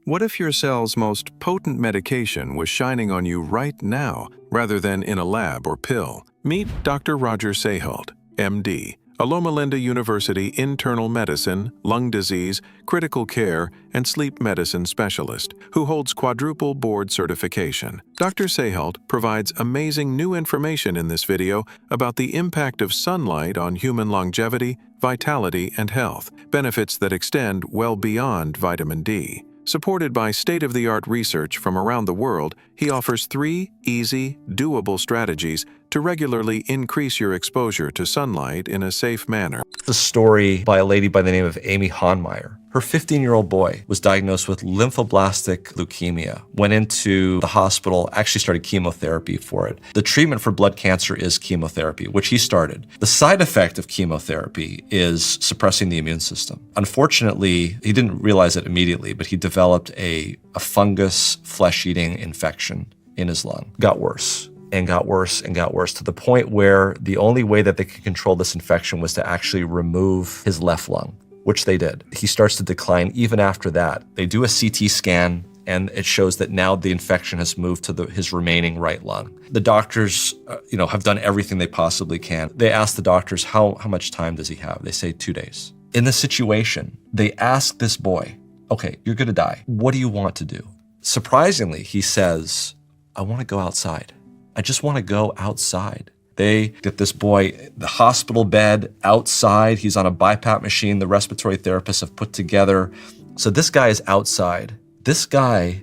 What if your cell's most potent medication was shining on you right now, rather than in a lab or pill? Meet Dr. Roger Seheult, MD, a Loma Linda University internal medicine, lung disease, critical care, and sleep medicine specialist who holds quadruple board certification. Dr. Seheult provides amazing new information in this video about the impact of sunlight on human longevity, vitality, and health, benefits that extend well beyond vitamin D. Supported by state-of-the-art research from around the world, he offers 3 easy, doable strategies to regularly increase your exposure to sunlight in a safe manner. The story by a lady by the name of Amy Honmeyer. Her 15-year-old boy was diagnosed with lymphoblastic leukemia, went into the hospital, actually started chemotherapy for it. The treatment for blood cancer is chemotherapy, which he started. The side effect of chemotherapy is suppressing the immune system. Unfortunately, he didn't realize it immediately, but he developed a fungus flesh-eating infection in his lung. Got worse. And got worse and got worse to the point where the only way that they could control this infection was to actually remove his left lung, which they did. He starts to decline even after that. They do a CT scan and it shows that now the infection has moved to his remaining right lung. The doctors, have done everything they possibly can. They ask the doctors, how much time does he have? They say 2 days. In this situation, they ask this boy, okay, you're gonna die. What do you want to do? Surprisingly, he says, I wanna go outside. I just want to go outside. They get this boy, the hospital bed outside. He's on a BiPAP machine the respiratory therapists have put together. So this guy is outside. This guy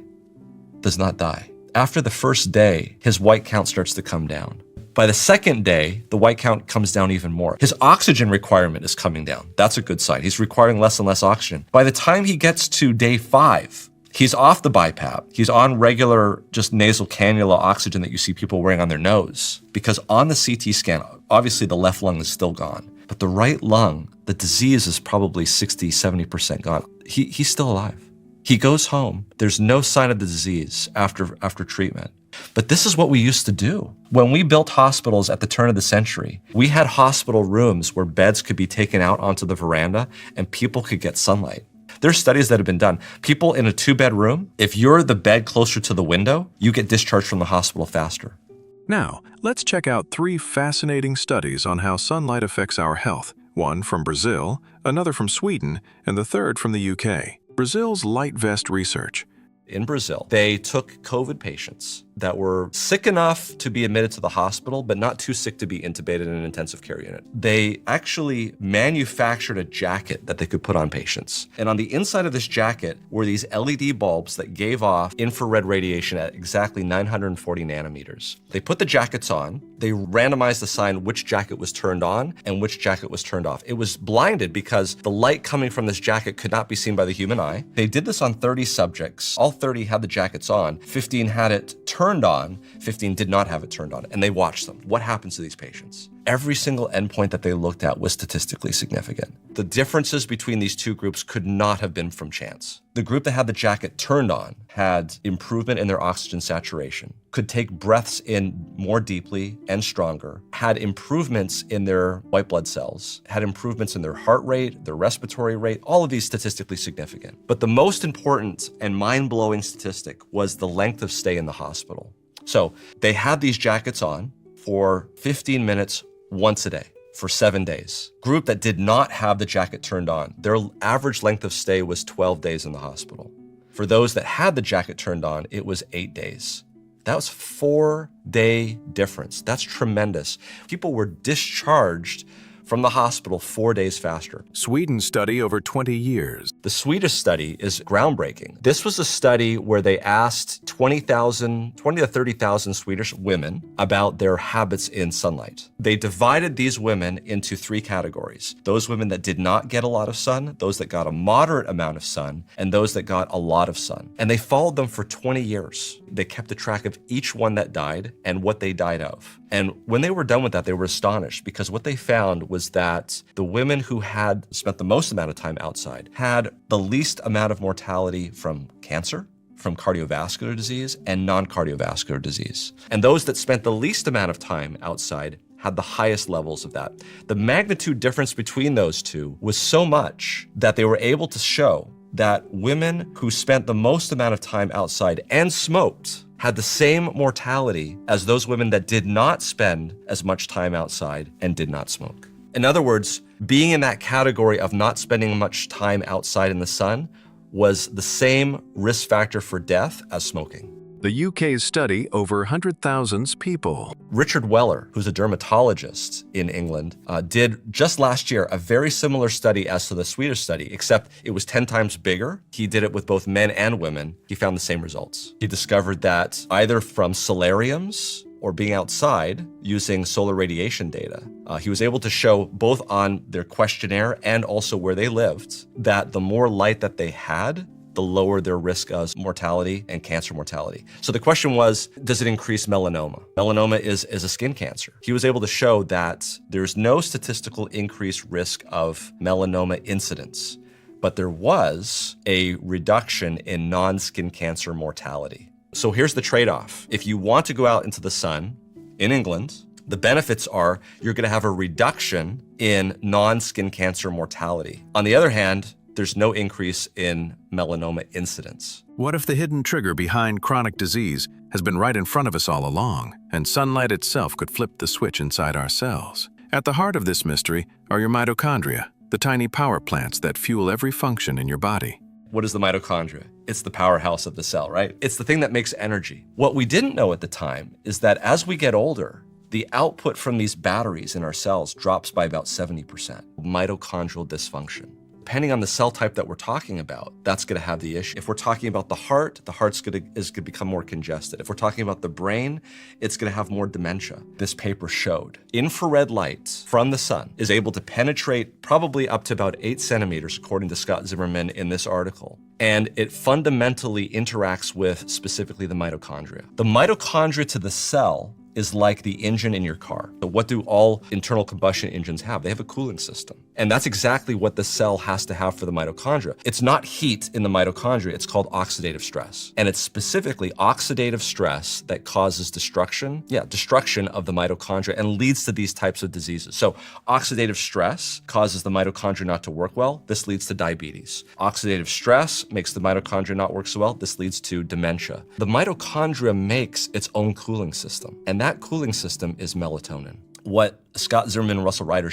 does not die. After the first day, his white count starts to come down. By the second day, the white count comes down even more. His oxygen requirement is coming down. That's a good sign. He's requiring less and less oxygen. By the time he gets to day 5, he's off the BiPAP. He's on regular, just nasal cannula oxygen that you see people wearing on their nose. Because on the CT scan, obviously the left lung is still gone. But the right lung, the disease is probably 60, 70% gone. He's still alive. He goes home. There's no sign of the disease after treatment. But this is what we used to do. When we built hospitals at the turn of the century, we had hospital rooms where beds could be taken out onto the veranda and people could get sunlight. There's studies that have been done. People in a 2-bed-room, if you're the bed closer to the window, you get discharged from the hospital faster. Now, let's check out 3 fascinating studies on how sunlight affects our health. One from Brazil, another from Sweden, and the third from the UK. Brazil's light vest research. In Brazil, they took COVID patients that were sick enough to be admitted to the hospital, but not too sick to be intubated in an intensive care unit. They actually manufactured a jacket that they could put on patients. And on the inside of this jacket were these LED bulbs that gave off infrared radiation at exactly 940 nanometers. They put the jackets on, they randomized assign which jacket was turned on and which jacket was turned off. It was blinded because the light coming from this jacket could not be seen by the human eye. They did this on 30 subjects. All 30 had the jackets on, 15 had it turned on, 15 did not have it turned on, and they watched them. What happens to these patients? Every single endpoint that they looked at was statistically significant. The differences between these two groups could not have been from chance. The group that had the jacket turned on had improvement in their oxygen saturation, could take breaths in more deeply and stronger, had improvements in their white blood cells, had improvements in their heart rate, their respiratory rate, all of these statistically significant. But the most important and mind-blowing statistic was the length of stay in the hospital. So they had these jackets on for 15 minutes once a day for 7 days. Group that did not have the jacket turned on, their average length of stay was 12 days in the hospital. For those that had the jacket turned on, it was 8 days. That was 4-day difference. That's tremendous. People were discharged from the hospital 4 days faster. Sweden study over 20 years. The Swedish study is groundbreaking. This was a study where they asked 20 to 30,000 Swedish women about their habits in sunlight. They divided these women into 3 categories. Those women that did not get a lot of sun, those that got a moderate amount of sun, and those that got a lot of sun. And they followed them for 20 years. They kept a track of each one that died and what they died of. And when they were done with that, they were astonished because what they found was that the women who had spent the most amount of time outside had the least amount of mortality from cancer, from cardiovascular disease, and non-cardiovascular disease. And those that spent the least amount of time outside had the highest levels of that. The magnitude difference between those two was so much that they were able to show that women who spent the most amount of time outside and smoked had the same mortality as those women that did not spend as much time outside and did not smoke. In other words, being in that category of not spending much time outside in the sun was the same risk factor for death as smoking. The UK's study over 100,000 people. Richard Weller, who's a dermatologist in England, did just last year a very similar study as to the Swedish study, except it was 10 times bigger. He did it with both men and women. He found the same results. He discovered that either from solariums or being outside using solar radiation data, he was able to show both on their questionnaire and also where they lived that the more light that they had, the lower their risk of mortality and cancer mortality. So the question was, does it increase melanoma? Melanoma is a skin cancer. He was able to show that there's no statistical increased risk of melanoma incidence, but there was a reduction in non-skin cancer mortality. So here's the trade-off. If you want to go out into the sun in England, the benefits are you're going to have a reduction in non-skin cancer mortality. On the other hand, there's no increase in melanoma incidence. What if the hidden trigger behind chronic disease has been right in front of us all along, and sunlight itself could flip the switch inside our cells? At the heart of this mystery are your mitochondria, the tiny power plants that fuel every function in your body. What is the mitochondria? It's the powerhouse of the cell, right? It's the thing that makes energy. What we didn't know at the time is that as we get older, the output from these batteries in our cells drops by about 70%. Mitochondrial dysfunction. Depending on the cell type that we're talking about, that's going to have the issue. If we're talking about the heart's going to become more congested. If we're talking about the brain, it's going to have more dementia. This paper showed infrared light from the sun is able to penetrate probably up to about 8 centimeters, according to Scott Zimmerman in this article. And it fundamentally interacts with specifically the mitochondria. The mitochondria to the cell is like the engine in your car. So what do all internal combustion engines have? They have a cooling system. And that's exactly what the cell has to have for the mitochondria. It's not heat in the mitochondria, it's called oxidative stress. And it's specifically oxidative stress that causes destruction of the mitochondria and leads to these types of diseases. So oxidative stress causes the mitochondria not to work well. This leads to diabetes. Oxidative stress makes the mitochondria not work so well. This leads to dementia. The mitochondria makes its own cooling system, and that cooling system is melatonin. What Scott Zimmerman and Russell Ryder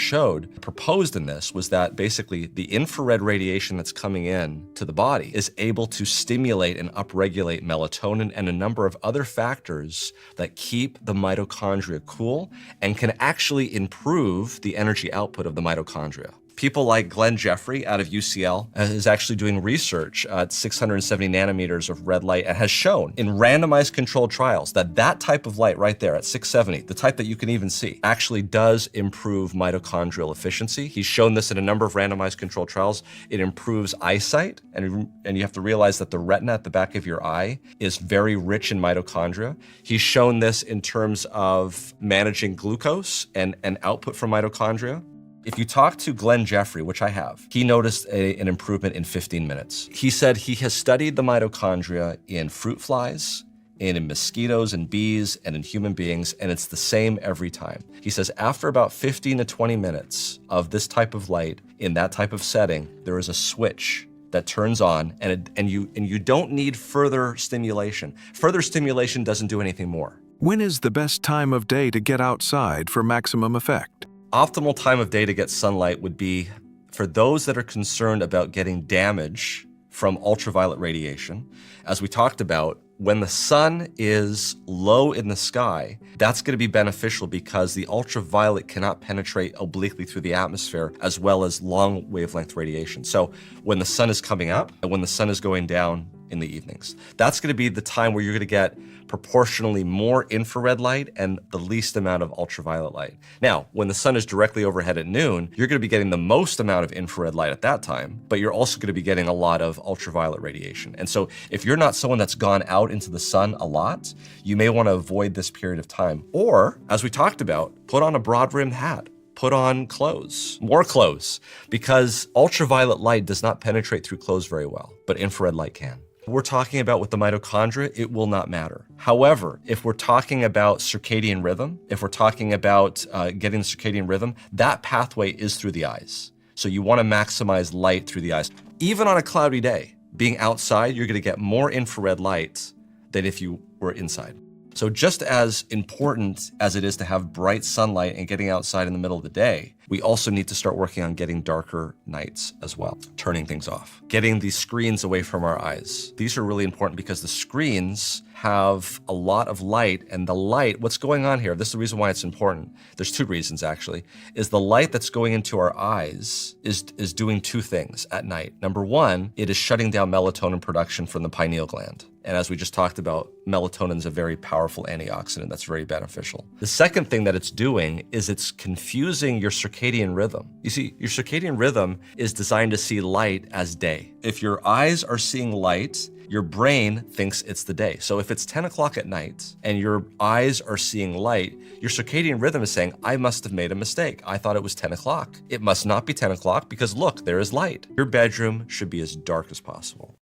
proposed in this was that basically the infrared radiation that's coming in to the body is able to stimulate and upregulate melatonin and a number of other factors that keep the mitochondria cool and can actually improve the energy output of the mitochondria. People like Glenn Jeffrey out of UCL is actually doing research at 670 nanometers of red light and has shown in randomized controlled trials that that type of light right there at 670, the type that you can even see, actually does improve mitochondrial efficiency. He's shown this in a number of randomized controlled trials. It improves eyesight, and you have to realize that the retina at the back of your eye is very rich in mitochondria. He's shown this in terms of managing glucose and output from mitochondria. If you talk to Glenn Jeffrey, which I have, he noticed an improvement in 15 minutes. He said he has studied the mitochondria in fruit flies, and in mosquitoes and bees, and in human beings, and it's the same every time. He says after about 15 to 20 minutes of this type of light in that type of setting, there is a switch that turns on, and you don't need further stimulation. Further stimulation doesn't do anything more. When is the best time of day to get outside for maximum effect? Optimal time of day to get sunlight would be for those that are concerned about getting damage from ultraviolet radiation. As we talked about, when the sun is low in the sky, that's going to be beneficial because the ultraviolet cannot penetrate obliquely through the atmosphere as well as long wavelength radiation. So when the sun is coming up and when the sun is going down in the evenings, that's going to be the time where you're going to get proportionally more infrared light and the least amount of ultraviolet light. Now, when the sun is directly overhead at noon, you're going to be getting the most amount of infrared light at that time, but you're also going to be getting a lot of ultraviolet radiation. And so if you're not someone that's gone out into the sun a lot, you may want to avoid this period of time. Or, as we talked about, put on a broad-rimmed hat. Put on clothes, more clothes, because ultraviolet light does not penetrate through clothes very well, but infrared light can. We're talking about with the mitochondria, it will not matter. However, if we're talking about circadian rhythm, if we're talking about getting the circadian rhythm, that pathway is through the eyes. So you want to maximize light through the eyes. Even on a cloudy day, being outside, you're gonna get more infrared light than if you were inside. So just as important as it is to have bright sunlight and getting outside in the middle of the day, we also need to start working on getting darker nights as well, turning things off, getting these screens away from our eyes. These are really important because the screens have a lot of light, and the light, what's going on here, this is the reason why it's important. There's two reasons actually, is the light that's going into our eyes is doing two things at night. Number one, it is shutting down melatonin production from the pineal gland. And as we just talked about, melatonin is a very powerful antioxidant that's very beneficial. The second thing that it's doing is it's confusing your circadian rhythm. You see, your circadian rhythm is designed to see light as day. If your eyes are seeing light, your brain thinks it's the day. So if it's 10 o'clock at night and your eyes are seeing light, your circadian rhythm is saying, I must have made a mistake. I thought it was 10 o'clock. It must not be 10 o'clock because look, there is light. Your bedroom should be as dark as possible.